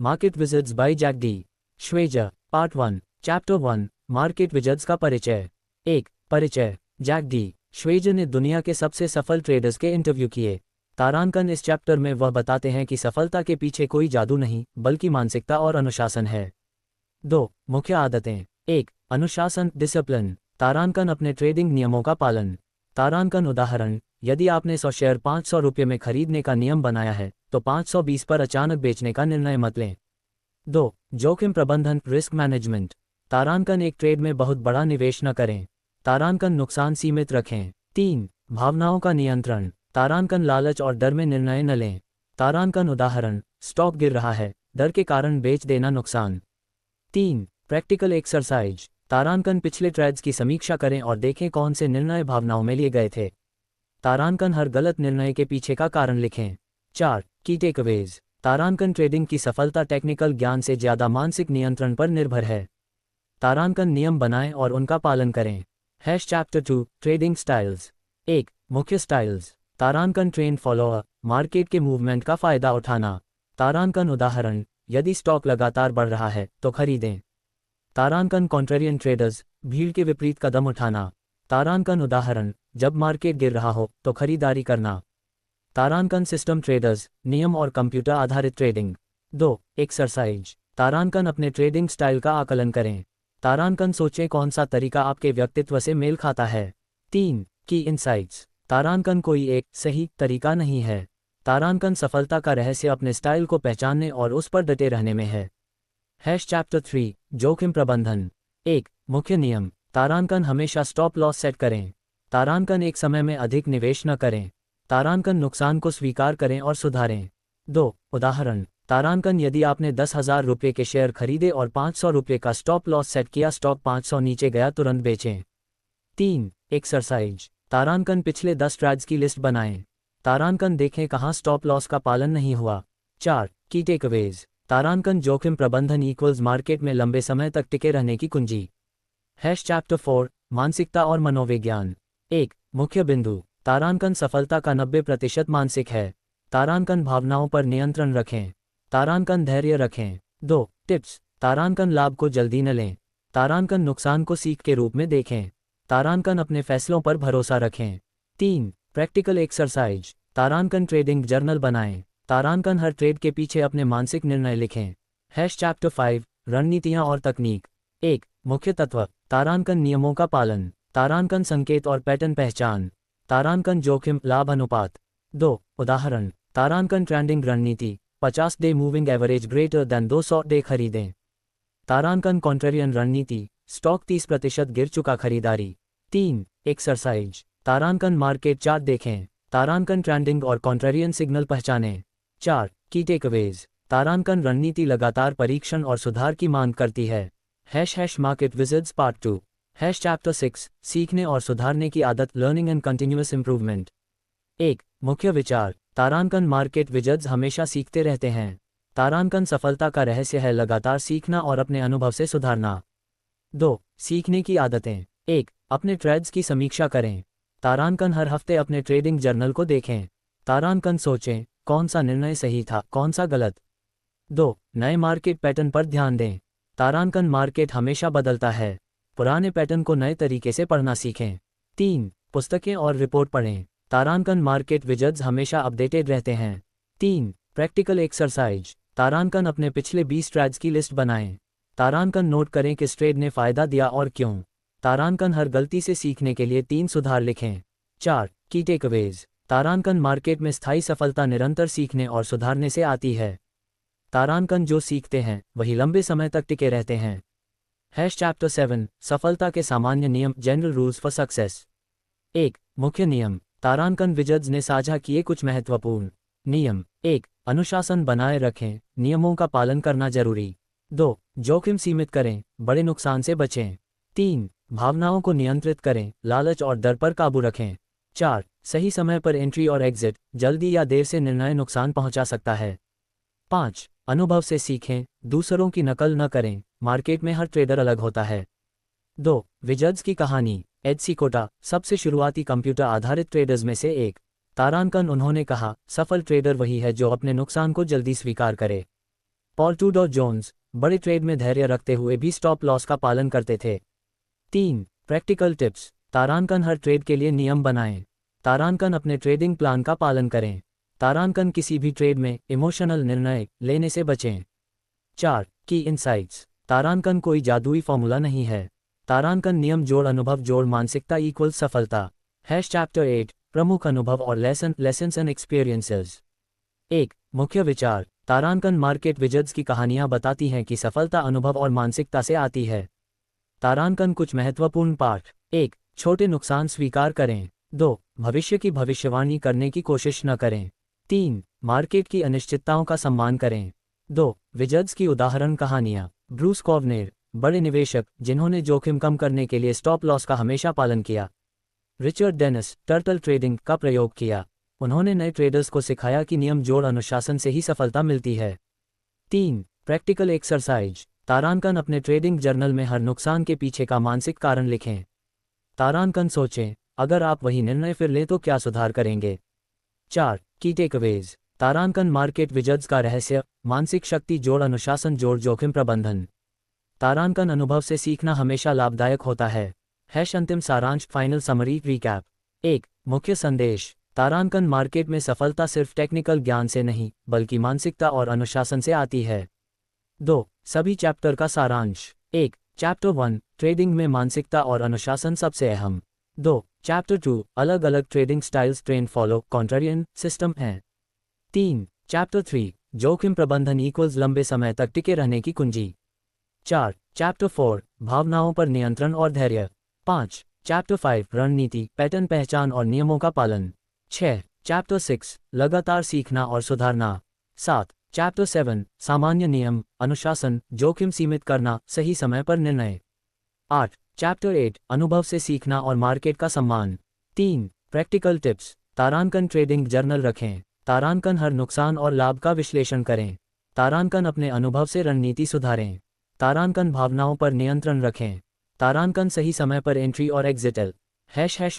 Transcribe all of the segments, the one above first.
Market wizards by Jack D Schwager. Part 1 chapter 1 market wizards का परिचय। 1 परिचय। Jack D श्वेजर ने दुनिया के सबसे सफल ट्रेडर्स के इंटरव्यू किए। तारांकन इस चैप्टर में वह बताते हैं कि सफलता के पीछे कोई जादू नहीं बल्कि मानसिकता और अनुशासन है। 2 मुख्य आदतें। 1 अनुशासन डिसिप्लिन। तारांकन अपने ट्रेडिंग नियमों का पालन। तारांकन उदाहरण, यदि आपने 100 शेयर 500 रुपये में खरीदने का नियम बनाया है तो 520 पर अचानक बेचने का निर्णय मत लें। 2 जोखिम प्रबंधन रिस्क मैनेजमेंट। तारांकन एक ट्रेड में बहुत बड़ा निवेश न करें। तारांकन नुकसान सीमित रखें। 3 भावनाओं का नियंत्रण। तारांकन लालच और डर में निर्णय न लें। तारांकन उदाहरण, स्टॉक गिर रहा है, डर के कारण बेच देना नुकसान। 3 प्रैक्टिकल एक्सरसाइज। तारांकन पिछले ट्रेड्स की समीक्षा करें और देखें कौन से निर्णय भावनाओं में लिए गए थे। तारांकन हर गलत निर्णय के पीछे का कारण लिखें। 4 की टेकअवेज। तारांकन ट्रेडिंग की सफलता टेक्निकल ज्ञान से ज़्यादा मानसिक नियंत्रण पर निर्भर है। तारांकन नियम बनाएं और उनका पालन करें। Chapter 2 trading styles. 1 मुख्य स्टाइल्स। तारांकन ट्रेंड फॉलोअर, मार्केट के मूवमेंट का फायदा उठाना। तारांकन उदाहरण, यदि स्टॉक लगातार बढ़ रहा है तो खरीदें। तारांकन कॉन्ट्रेरियन ट्रेडर्स, भीड़ के विपरीत कदम उठाना। तारांकन उदाहरण, जब मार्केट गिर रहा हो तो खरीदारी करना। तारांकन सिस्टम ट्रेडर्स, नियम और कंप्यूटर आधारित ट्रेडिंग। 2 एक्सरसाइज। तारांकन अपने ट्रेडिंग स्टाइल का आकलन करें। तारांकन सोचें कौन सा तरीका आपके व्यक्तित्व से मेल खाता है। 3 की इनसाइट्स। तारांकन कोई एक सही तरीका नहीं है। तारांकन सफलता का रहस्य अपने स्टाइल को पहचानने और उस पर डटे रहने में है। चैप्टर 3 जोखिम प्रबंधन। 1 मुख्य नियम। तारांकन हमेशा स्टॉप लॉस सेट करें। तारांकन एक समय में अधिक निवेश न करें। तारांकन नुकसान को स्वीकार करें और सुधारें। 2 उदाहरण, तारांकन यदि आपने 10,000 रुपये के शेयर खरीदे और 500 रुपये का स्टॉप लॉस सेट किया, स्टॉक 500 नीचे गया, तुरंत बेचें। 3 एक्सरसाइज। तारांकन पिछले 10 ट्रेड्स की लिस्ट बनाएं। तारांकन देखें कहाँ स्टॉप लॉस का पालन नहीं हुआ। 4 की टेकअवेज। तारांकन जोखिम प्रबंधन इक्वल्स मार्केट में लंबे समय तक टिके रहने की कुंजी। चैप्टर 4 मानसिकता और मनोविज्ञान। 1 मुख्य बिंदु। तारांकन सफलता का 90% मानसिक है। तारांकन भावनाओं पर नियंत्रण रखें। तारांकन धैर्य रखें। 2 टिप्स। तारांकन लाभ को जल्दी न लें। तारांकन नुकसान को सीख के रूप में देखें। तारांकन अपने फैसलों पर भरोसा रखें। 3 प्रैक्टिकल एक्सरसाइज। तारांकन ट्रेडिंग जर्नल बनाएं। तारांकन हर ट्रेड के पीछे अपने मानसिक निर्णय लिखें। चैप्टर 5 रणनीतियां और तकनीक। 1 मुख्य तत्व। तारांकन नियमों का पालन। तारांकन संकेत और पैटर्न पहचान। तारांकन जोखिम लाभ अनुपात। 2 उदाहरण, तारांकन ट्रेंडिंग रणनीति, 50 day moving average greater than 200 day खरीदें। तारांकन कॉन्ट्रेरियन रणनीति, स्टॉक 30% गिर चुका, खरीदारी। 3 एक्सरसाइज। तारांकन मार्केट चार्ट देखें। तारांकन ट्रेंडिंग और कॉन्ट्रेरियन सिग्नल पहचानें। 4 की टेकअवेज। तारांकन रणनीति लगातार परीक्षण और सुधार की मांग करती है। Market wizards part 2। चैप्टर 6 सीखने और सुधारने की आदत, लर्निंग एंड कंटिन्यूअस इंप्रूवमेंट। 1 मुख्य विचार। तारांकन मार्केट विजर्ड्स हमेशा सीखते रहते हैं। तारांकन सफलता का रहस्य है लगातार सीखना और अपने अनुभव से सुधारना। 2 सीखने की आदतें। 1 अपने ट्रेड्स की समीक्षा करें। तारांकन हर हफ्ते अपने ट्रेडिंग जर्नल को देखें। तारांकन सोचें कौन सा निर्णय सही था, कौन सा गलत। 2 नए मार्केट पैटर्न पर ध्यान दें। तारांकन मार्केट हमेशा बदलता है। पुराने पैटर्न को नए तरीके से पढ़ना सीखें। 3 पुस्तकें और रिपोर्ट पढ़ें। तारांकन मार्केट विजर्ड्स हमेशा अपडेटेड रहते हैं। 3 प्रैक्टिकल एक्सरसाइज। तारांकन अपने पिछले 20 ट्रेड्स की लिस्ट बनाएं। तारांकन नोट करें किस ट्रेड ने फायदा दिया और क्यों। तारांकन हर गलती से सीखने के लिए 3 सुधार लिखें। 4 की टेकअवेज। तारांकन मार्केट में स्थायी सफलता निरंतर सीखने और सुधारने से आती है। तारांकन जो सीखते हैं वही लंबे समय तक टिके रहते हैं। चैप्टर 7 सफलता के सामान्य नियम, जनरल रूल्स फॉर सक्सेस। 1 मुख्य नियम। तारांकन विजर्ड्स ने साझा किए कुछ महत्वपूर्ण नियम। 1 अनुशासन बनाए रखें, नियमों का पालन करना जरूरी। 2 जोखिम सीमित करें, बड़े नुकसान से बचें। 3 भावनाओं को नियंत्रित करें, लालच और डर पर काबू रखें। 4 सही समय पर एंट्री और एग्जिट, जल्दी या देर से निर्णय नुकसान पहुंचा सकता है। 5 अनुभव से सीखें, दूसरों की नकल न करें, मार्केट में हर ट्रेडर अलग होता है। 2 विजर्ड्स की कहानी। एड सिकोटा सबसे शुरुआती कंप्यूटर आधारित ट्रेडर्स में से एक। तारांकन उन्होंने कहा, सफल ट्रेडर वही है जो अपने नुकसान को जल्दी स्वीकार करे। पॉल टूडो जोन्स बड़े ट्रेड में धैर्य रखते हुए भी स्टॉप लॉस का पालन करते थे। 3. Practical tips. तारांकन हर ट्रेड के लिए नियम बनाएं। तारांकन अपने ट्रेडिंग प्लान का पालन करें। तारांकन किसी भी ट्रेड में इमोशनल निर्णय लेने से बचें। 4. की इनसाइट्स। तारांकन कोई जादुई फॉर्मूला नहीं है। तारांकन नियम जोड़ अनुभव जोड़ मानसिकता इक्वल सफलता। चैप्टर 8 प्रमुख अनुभव और लेसन्स एंड एक्सपीरियंसेस। 1. मुख्य विचार। तारांकन मार्केट विजर्ड्स की कहानियां बताती हैं कि सफलता अनुभव और मानसिकता से आती है। तारांकन कुछ महत्वपूर्ण पाठ। 1. छोटे नुकसान स्वीकार करें। 2. भविष्य की भविष्यवाणी करने की कोशिश न करें। 3. मार्केट की अनिश्चितताओं का सम्मान करें। 2. विजर्ड्स की उदाहरण कहानियां। ब्रूस कॉवनेर बड़े निवेशक जिन्होंने जोखिम कम करने के लिए स्टॉप लॉस का हमेशा पालन किया। रिचर्ड डेनिस टर्टल ट्रेडिंग का प्रयोग किया। उन्होंने नए ट्रेडर्स को सिखाया कि नियम जोड़ अनुशासन से ही सफलता मिलती है। 3. Practical exercise. तारांकन अपने ट्रेडिंग जर्नल में हर नुकसान के पीछे का मानसिक कारण लिखें। तारांकन सोचें, अगर आप वही निर्णय फिर लें तो क्या सुधार करेंगे। 4. की टेकअवेज। तारांकन मार्केट विजर्ड्स का रहस्य, मानसिक शक्ति जोड़ अनुशासन जोड़ जोखिम प्रबंधन। तारांकन अनुभव से सीखना हमेशा लाभदायक होता है। अंतिम सारांश फाइनल समरी रिकैप। 1. मुख्य संदेश। तारांकन मार्केट में सफलता सिर्फ टेक्निकल ज्ञान से नहीं बल्कि मानसिकता और अनुशासन से आती है। 2. सभी चैप्टर का सारांश। 1. चैप्टर 1 ट्रेडिंग में मानसिकता और अनुशासन सबसे अहम। 2. चैप्टर 2 अलग अलग trading styles trend follow contrarian system हैं। 3. चैप्टर 3 जोखिम प्रबंधन इक्वल्स लंबे समय तक टिके रहने की कुंजी। 4. चैप्टर 4 भावनाओं पर नियंत्रण और धैर्य। 5. चैप्टर 5 रणनीति पैटर्न पहचान और नियमों का पालन। 6. चैप्टर 6 लगातार सीखना और सुधारना। 7. चैप्टर 7 सामान्य नियम अनुशासन जोखिम सीमित करना सही समय पर निर्णय। 8. चैप्टर 8 अनुभव से सीखना और मार्केट का सम्मान। 3. Practical tips. तारांकन ट्रेडिंग जर्नल रखें। तारांकन हर नुकसान और लाभ का विश्लेषण करें। तारांकन अपने अनुभव से रणनीति सुधारें। तारांकन भावनाओं पर नियंत्रण रखें। तारांकन सही समय पर एंट्री और exit.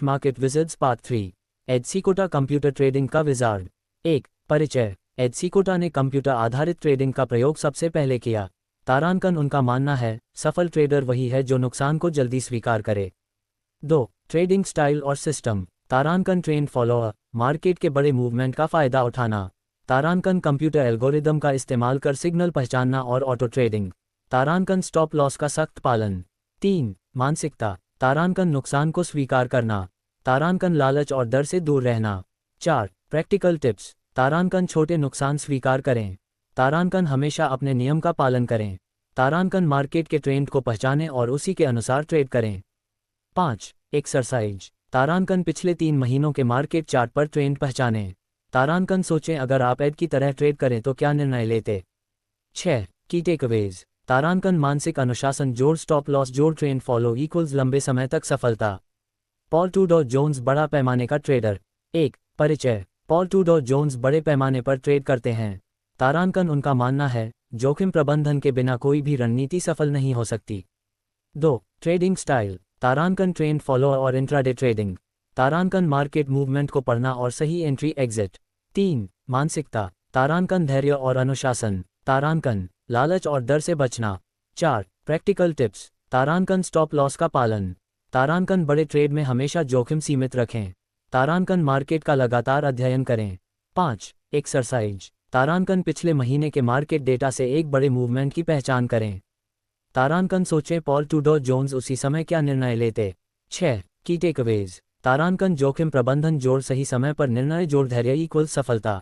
Market wizards part 3 Ed Seykota computer trading का विजार्ड। 1. परिचय। एड सिकोटा ने कंप्यूटर आधारित ट्रेडिंग का प्रयोग सबसे पहले किया। तारांकन उनका मानना है सफल ट्रेडर वही है जो नुकसान को जल्दी स्वीकार करे। 2. ट्रेडिंग स्टाइल और सिस्टम। तारांकन ट्रेंड फॉलोअर मार्केट के बड़े मूवमेंट का फायदा उठाना। तारांकन कंप्यूटर एल्गोरिदम का इस्तेमाल कर सिग्नल पहचानना और ऑटो ट्रेडिंग। तारांकन स्टॉप लॉस का सख्त पालन। 3. मानसिकता। तारांकन नुकसान को स्वीकार करना। तारांकन लालच और डर से दूर रहना। 4. Practical tips. तारांकन छोटे नुकसान स्वीकार करें। तारांकन हमेशा अपने नियम का पालन करें। तारांकन मार्केट के ट्रेंड को पहचानें और उसी के अनुसार ट्रेड करें। 5. एक्सरसाइज। तारांकन पिछले 3 महीनों के मार्केट चार्ट पर ट्रेंड पहचानें। तारांकन सोचें अगर आप एड की तरह ट्रेड करें तो क्या निर्णय लेते। 6. की टेकअवेज। तारांकन मानसिक अनुशासन जोड़ स्टॉप लॉस जोड़ ट्रेंड फॉलो इक्वल्स लंबे समय तक सफलता। पॉल टूडो जोन्स बड़ा पैमाने का ट्रेडर। 1. परिचय। पॉल टूडो जोन्स बड़े पैमाने पर ट्रेड करते हैं। तारांकन उनका मानना है जोखिम प्रबंधन के बिना कोई भी रणनीति सफल नहीं हो सकती। 2. Trading style. तारांकन ट्रेंड फॉलोअर और इंट्राडे ट्रेडिंग। तारांकन मार्केट मूवमेंट को पढ़ना और सही एंट्री एग्जिट। 3. मानसिकता। तारांकन धैर्य और अनुशासन। तारांकन लालच और डर से बचना। 4. Practical tips. तारांकन स्टॉप लॉस का पालन। तारांकन बड़े ट्रेड में हमेशा जोखिम सीमित रखें। तारांकन मार्केट का लगातार अध्ययन करें। 5. एक्सरसाइज। तारांकन पिछले महीने के मार्केट डेटा से एक बड़े मूवमेंट की पहचान करें। तारांकन सोचें पॉल टूडो जोन्स उसी समय क्या निर्णय लेते। 6. की टेकअवेज। तारांकन जोखिम प्रबंधन जोड़ सही समय पर निर्णय जोड़ धैर्य इक्वल सफलता।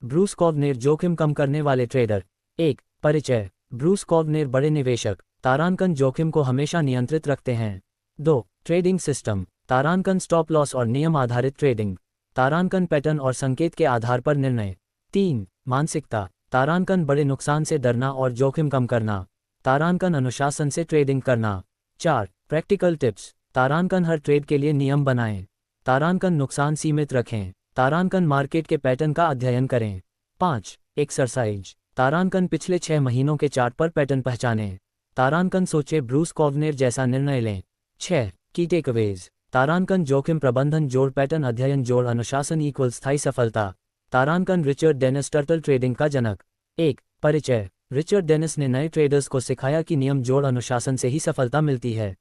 ब्रूस कॉवनेर जोखिम कम करने वाले ट्रेडर। 1. परिचय। ब्रूस कॉवनेर बड़े निवेशक। तारांकन जोखिम को हमेशा नियंत्रित रखते हैं। 2. Trading system. तारांकन स्टॉप लॉस और नियम आधारित ट्रेडिंग। तारांकन पैटर्न और संकेत के आधार पर निर्णय। 3. मानसिकता। तारांकन बड़े नुकसान से डरना और जोखिम कम करना। तारांकन अनुशासन से ट्रेडिंग करना। 4. Practical tips. तारांकन हर ट्रेड के लिए नियम बनाएं। तारांकन नुकसान सीमित रखें। तारांकन मार्केट के पैटर्न का अध्ययन करें। 5. एक्सरसाइज। तारांकन पिछले 6 महीनों के चार्ट पर पैटर्न पहचानें। तारांकन सोचे ब्रूस कॉवनेर जैसा निर्णय लें। 6. की टेकअवेज। तारांकन जोखिम प्रबंधन जोड़ पैटर्न अध्ययन जोड़ अनुशासन इक्वल स्थायी सफलता। तारांकन रिचर्ड डेनिस टर्टल ट्रेडिंग का जनक। 1. परिचय। रिचर्ड डेनिस ने नए ट्रेडर्स को सिखाया कि नियम जोड़ अनुशासन से ही सफलता मिलती है।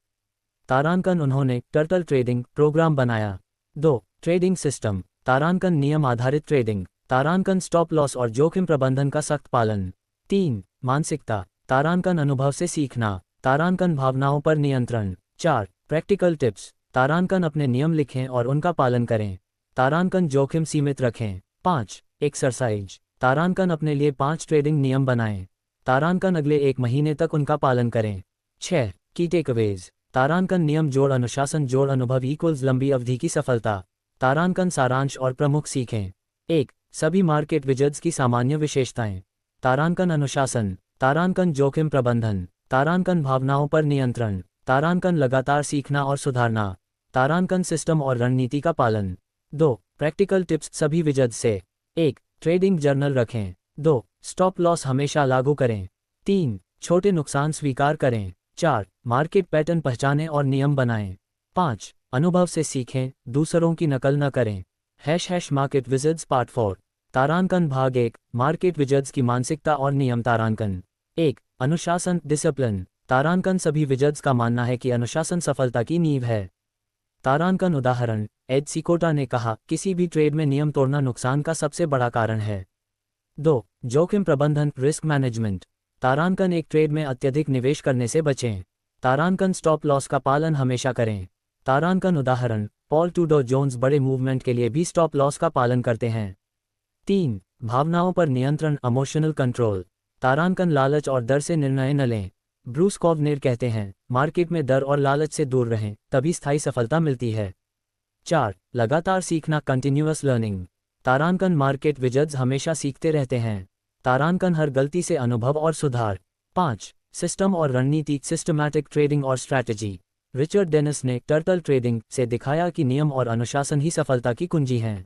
तारांकन उन्होंने टर्टल ट्रेडिंग प्रोग्राम बनाया। 2. Trading system. तारांकन नियम आधारित ट्रेडिंग। तारांकन स्टॉप लॉस और जोखिम प्रबंधन का सख्त पालन। 3. मानसिकता। तारांकन अनुभव से सीखना। तारांकन भावनाओं पर नियंत्रण। 4. Practical tips. तारांकन अपने नियम लिखें और उनका पालन करें। तारांकन जोखिम सीमित रखें। 5. एक्सरसाइज। तारांकन अपने लिए 5 ट्रेडिंग नियम बनाएं। तारांकन अगले 1 महीने तक उनका पालन करें। 6. की टेकअवेज। तारांकन नियम जोड़ अनुशासन जोड़ अनुभव इक्वल्स लंबी अवधि की सफलता। तारांकन सारांश और प्रमुख सीखें। 1. सभी मार्केट विजर्ड्स की सामान्य विशेषताएं। तारांकन अनुशासन। तारांकन जोखिम प्रबंधन। तारांकन भावनाओं पर नियंत्रण। तारांकन लगातार सीखना और सुधारना। तारांकन सिस्टम और रणनीति का पालन। 2. प्रैक्टिकल टिप्स सभी विजर्ड्स से। 1. ट्रेडिंग जर्नल रखें। 2. स्टॉप लॉस हमेशा लागू करें। 3. छोटे नुकसान स्वीकार करें। 4. मार्केट पैटर्न पहचानें और नियम बनाएं। 5. अनुभव से सीखें, दूसरों की नकल न करें। Market wizards part 4। तारांकन भाग 1। मार्केट विजर्ड्स की मानसिकता और नियम। तारांकन 1. अनुशासन डिसिप्लिन। तारांकन सभी विजर्ड्स का मानना है कि अनुशासन सफलता की नींव है। तारांकन उदाहरण। एड सिकोटा ने कहा, किसी भी ट्रेड में नियम तोड़ना नुकसान का सबसे बड़ा कारण है। 2. जोखिम प्रबंधन रिस्क मैनेजमेंट। तारांकन एक ट्रेड में अत्यधिक निवेश करने से बचें। तारांकन स्टॉप लॉस का पालन हमेशा करें। तारांकन उदाहरण। पॉल टूडो जोन्स बड़े मूवमेंट के लिए भी स्टॉप लॉस का पालन करते हैं। 3. भावनाओं पर नियंत्रण इमोशनल कंट्रोल। तारांकन लालच और डर से निर्णय न लें। ब्रूस कॉवनेर कहते हैं, मार्केट में डर और लालच से दूर रहें, तभी स्थायी सफलता मिलती है। 4. लगातार सीखना कंटिन्यूअस लर्निंग। तारांकन मार्केट विजर्ड्स हमेशा सीखते रहते हैं। तारांकन हर गलती से अनुभव और सुधार। 5. सिस्टम और रणनीति सिस्टमैटिक ट्रेडिंग और स्ट्रैटेजी। रिचर्ड डेनिस ने टर्टल ट्रेडिंग से दिखाया कि नियम और अनुशासन ही सफलता की कुंजी हैं।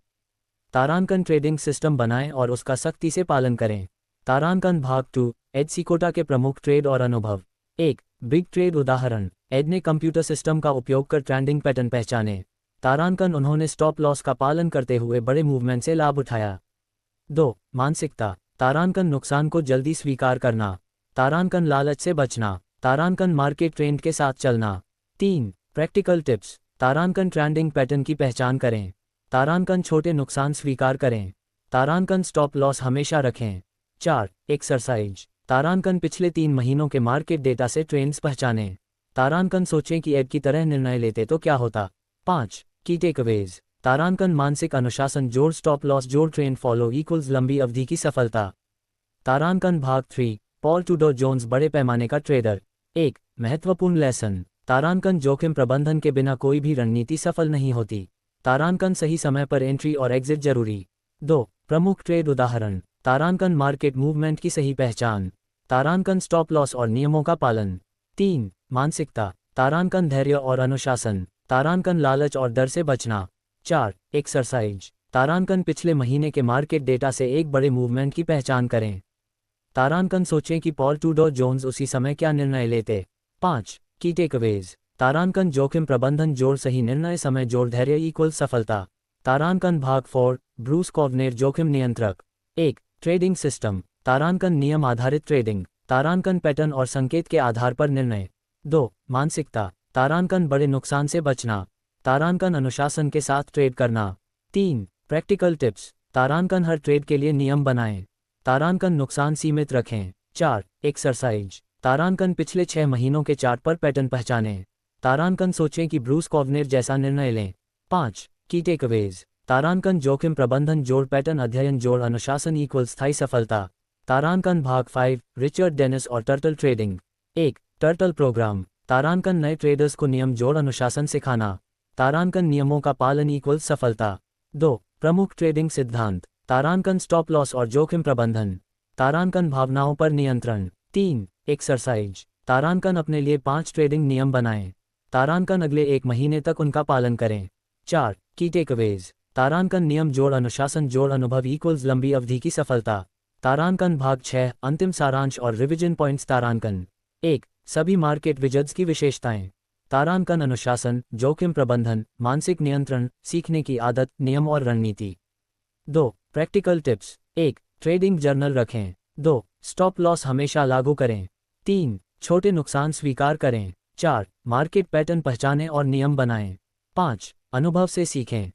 तारांकन ट्रेडिंग सिस्टम बनाएं और उसका सख्ती से पालन करें। तारांकन भाग 2। एड सिकोटा के प्रमुख ट्रेड और अनुभव। 1. बिग ट्रेड उदाहरण। एड ने कंप्यूटर सिस्टम का उपयोग कर ट्रेंडिंग पैटर्न पहचाने। तारांकन उन्होंने स्टॉप लॉस का पालन करते हुए बड़े मूवमेंट से लाभ उठाया। 2. मानसिकता। तारांकन नुकसान को जल्दी स्वीकार करना। तारांकन लालच से बचना। तारांकन मार्केट ट्रेंड के साथ चलना। 3. Practical tips. तारांकन ट्रेंडिंग पैटर्न की पहचान करें। तारांकन छोटे नुकसान स्वीकार करें। तारांकन स्टॉप लॉस हमेशा रखें। 4. एक्सरसाइज। तारांकन पिछले 3 महीनों के मार्केट डेटा से ट्रेंड्स पहचानें। तारांकन सोचें कि एड की तरह निर्णय लेते तो क्या होता। 5. की टेकअवेज। तारांकन मानसिक अनुशासन जोड़ स्टॉप लॉस जोड़ ट्रेंड फॉलो इक्वल्स लंबी अवधि की सफलता। तारांकन भाग 3। पॉल टूडो जोन्स बड़े पैमाने का ट्रेडर। 1. महत्वपूर्ण लेसन। तारांकन जोखिम प्रबंधन के बिना कोई भी रणनीति सफल नहीं होती। तारांकन सही समय पर एंट्री और एग्जिट जरूरी। 2. प्रमुख ट्रेड उदाहरण। तारांकन मार्केट मूवमेंट की सही पहचान। तारांकन स्टॉप लॉस और नियमों का पालन। 3. मानसिकता। तारांकन धैर्य और अनुशासन। तारांकन लालच और डर से बचना। 4. एक्सरसाइज। तारांकन पिछले महीने के मार्केट डेटा से एक बड़े मूवमेंट की पहचान करें। तारांकन सोचें कि पॉल टूडो जोन्स उसी समय क्या निर्णय लेते। 5. की टेकअवेज। तारांकन जोखिम प्रबंधन जोड़ सही निर्णय समय जोड़ धैर्य इक्वल सफलता। तारांकन भाग 4। ब्रूस कॉवनेर जोखिम नियंत्रक। 1. Trading system. तारांकन नियम आधारित ट्रेडिंग। तारांकन पैटर्न और संकेत के आधार पर निर्णय। 2. मानसिकता। तारांकन बड़े नुकसान से बचना। तारांकन अनुशासन के साथ ट्रेड करना। 3. Practical tips. तारांकन हर ट्रेड के लिए नियम बनाएं। तारांकन नुकसान सीमित रखें। 4. एक्सरसाइज। तारांकन पिछले 6 महीनों के चार्ट पर पैटर्न पहचानें। तारांकन सोचें कि ब्रूस कॉवनेर जैसा निर्णय लें। 5. की टेकअवेज। तारांकन जोखिम प्रबंधन जोड़ पैटर्न अध्ययन जोड़ अनुशासन इक्वल स्थायी सफलता। तारांकन भाग 5। रिचर्ड डेनिस और टर्टल ट्रेडिंग। 1. Turtle program. तारांकन नए ट्रेडर्स को नियम जोड़ अनुशासन सिखाना। तारांकन नियमों का पालन इक्वल सफलता। 2. प्रमुख ट्रेडिंग सिद्धांत। तारांकन स्टॉप लॉस और जोखिम प्रबंधन। तारांकन भावनाओं पर नियंत्रण। 3. एक्सरसाइज। तारांकन अपने लिए 5 ट्रेडिंग नियम बनाएं। तारांकन अगले 1 महीने तक उनका पालन करें। 4. की टेकअवेज। तारांकन नियम जोड़ अनुशासन जोड़ अनुभव इक्वल्स लंबी अवधि की सफलता। तारांकन भाग 6। अंतिम सारांश और रिविजन पॉइंट्स। तारांकन 1. सभी मार्केट विजर्ड्स की विशेषताएं। तारांकन अनुशासन, जोखिम प्रबंधन, मानसिक नियंत्रण, सीखने की आदत, नियम और रणनीति। 2. Practical tips. 1. ट्रेडिंग जर्नल रखें। 2. स्टॉप लॉस हमेशा लागू करें। 3. छोटे नुकसान स्वीकार करें। 4. मार्केट पैटर्न पहचानें और नियम बनाएं। 5. अनुभव से सीखें।